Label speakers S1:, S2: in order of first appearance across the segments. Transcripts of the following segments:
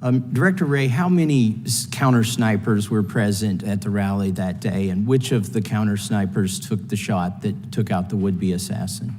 S1: Director Wray, how many counter snipers were present at the rally that day, and which of the counter snipers took the shot that took out the would-be assassin?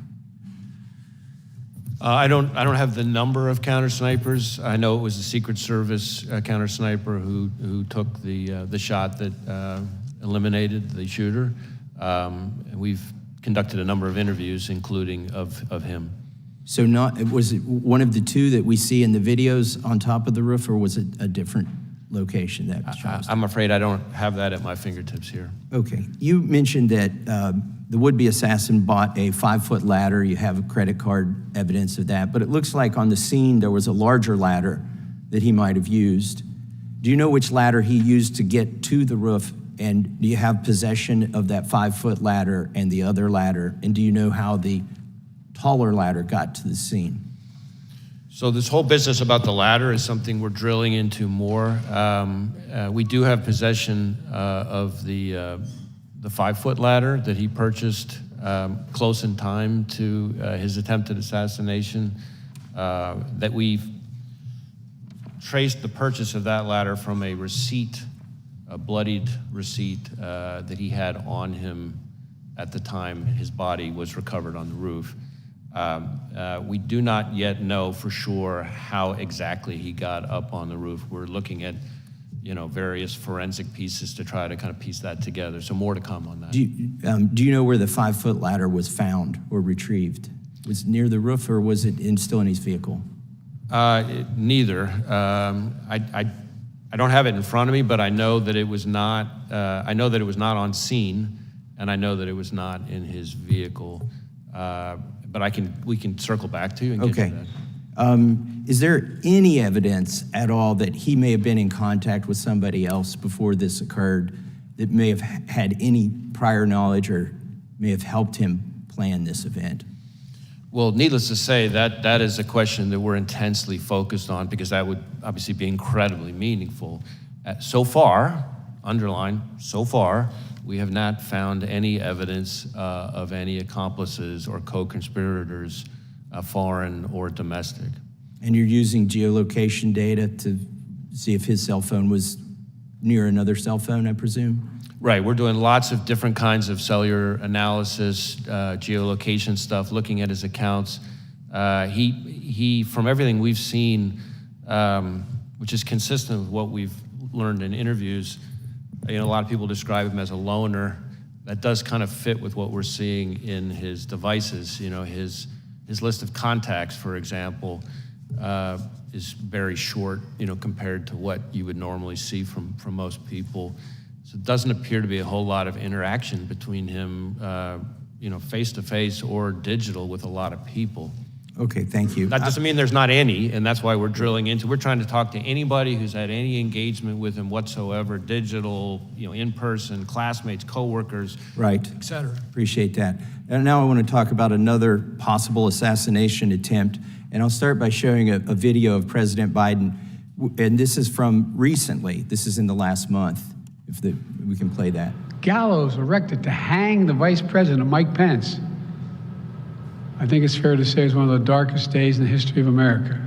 S2: I don't have the number of counter snipers. I know it was the Secret Service counter sniper who took the shot that eliminated the shooter. And we've conducted a number of interviews, including of him.
S1: So was it one of the two that we see in the videos on top of the roof, or was it a different location that shot?
S2: I'm afraid I don't have that at my fingertips here.
S1: Okay. You mentioned that the would-be assassin bought a 5-foot ladder. You have credit card evidence of that. But it looks like on the scene there was a larger ladder that he might have used. Do you know which ladder he used to get to the roof? And do you have possession of that 5-foot ladder and the other ladder? And do you know how the taller ladder got to the scene?
S2: So this whole business about the ladder is something we're drilling into more. We do have possession of the 5-foot ladder that he purchased close in time to his attempted assassination. That we've traced the purchase of that ladder from a receipt, a bloodied receipt that he had on him at the time his body was recovered on the roof. We do not yet know for sure how exactly he got up on the roof. We're looking at, various forensic pieces to try to kind of piece that together. So more to come on that.
S1: Do you know where the 5-foot ladder was found or retrieved? Was it near the roof, or was it still in his vehicle?
S2: Neither. I don't have it in front of me, but I know that it was not. I know that it was not on scene, and I know that it was not in his vehicle. But we can circle back to you and get to that.
S1: Is there any evidence at all that he may have been in contact with somebody else before this occurred that may have had any prior knowledge or may have helped him plan this event?
S2: Well, needless to say, that is a question that we're intensely focused on, because that would obviously be incredibly meaningful. So far, underline, so far, we have not found any evidence of any accomplices or co-conspirators, foreign or domestic.
S1: And you're using geolocation data to see if his cell phone was near another cell phone, I presume?
S2: Right, we're doing lots of different kinds of cellular analysis, geolocation stuff, looking at his accounts. He, from everything we've seen, which is consistent with what we've learned in interviews, a lot of people describe him as a loner. That does kind of fit with what we're seeing in his devices. His list of contacts, for example, is very short, compared to what you would normally see from most people. So it doesn't appear to be a whole lot of interaction between him, face-to-face or digital with a lot of people.
S1: Okay, thank you.
S2: That doesn't mean there's not any, and that's why we're drilling into. We're trying to talk to anybody who's had any engagement with him whatsoever, digital, in person, classmates, coworkers,
S1: right,
S2: et cetera.
S1: Appreciate that. And now I want to talk about another possible assassination attempt, and I'll start by showing a video of President Biden, and this is from recently. This is in the last month, if we can play that.
S3: Gallows erected to hang the Vice President, Mike Pence. I think it's fair to say it's one of the darkest days in the history of America.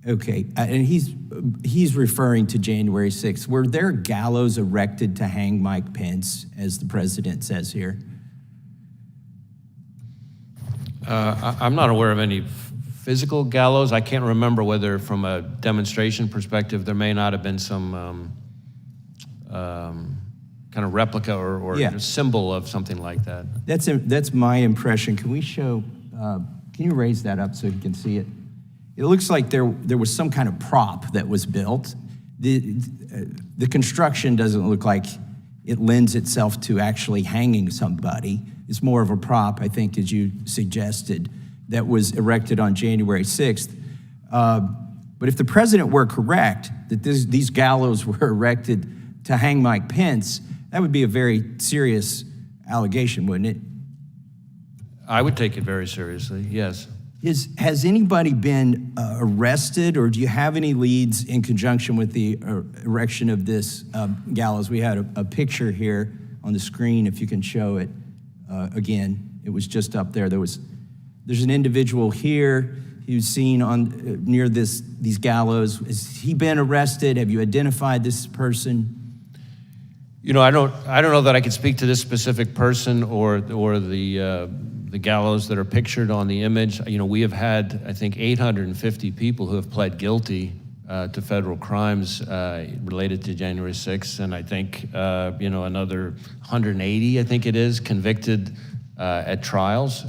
S1: Okay, and he's referring to January 6th. Were there gallows erected to hang Mike Pence, as the president says here?
S2: I'm not aware of any physical gallows. I can't remember whether, from a demonstration perspective, there may not have been some kind of replica or symbol of something like that.
S1: That's my impression. Can we show, can you raise that up so you can see it? It looks like there was some kind of prop that was built. The construction doesn't look like it lends itself to actually hanging somebody. It's more of a prop, I think, as you suggested, that was erected on January 6th. But if the president were correct, that these gallows were erected to hang Mike Pence, that would be a very serious allegation, wouldn't it?
S2: I would take it very seriously, yes.
S1: Has anybody been arrested, or do you have any leads in conjunction with the erection of this gallows? We had a picture here on the screen, if you can show it again. It was just up there. There's an individual here. He was seen on near these gallows. Has he been arrested? Have you identified this person?
S2: You know, I don't know that I could speak to this specific person or the gallows that are pictured on the image. You know, we have had, I think, 850 people who have pled guilty to federal crimes related to January 6th, and I think, you know, another 180, I think it is, convicted at trials.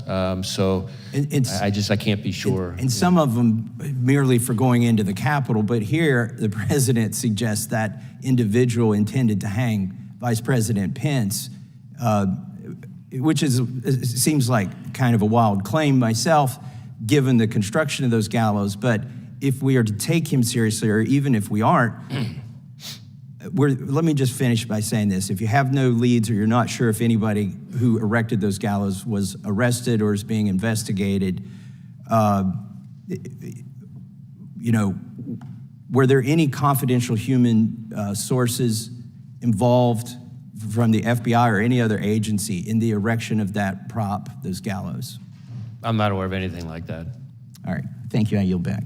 S2: So I can't be sure.
S1: And some of them merely for going into the Capitol, but here the president suggests that individual intended to hang Vice President Pence, which seems like kind of a wild claim myself, given the construction of those gallows. But if we are to take him seriously, or even if we aren't, let me just finish by saying this. If you have no leads or you're not sure if anybody who erected those gallows was arrested or is being investigated, you know, were there any confidential human sources involved from the FBI or any other agency in the erection of that prop, those gallows?
S2: I'm not aware of anything like that.
S1: All right. Thank you. I yield back.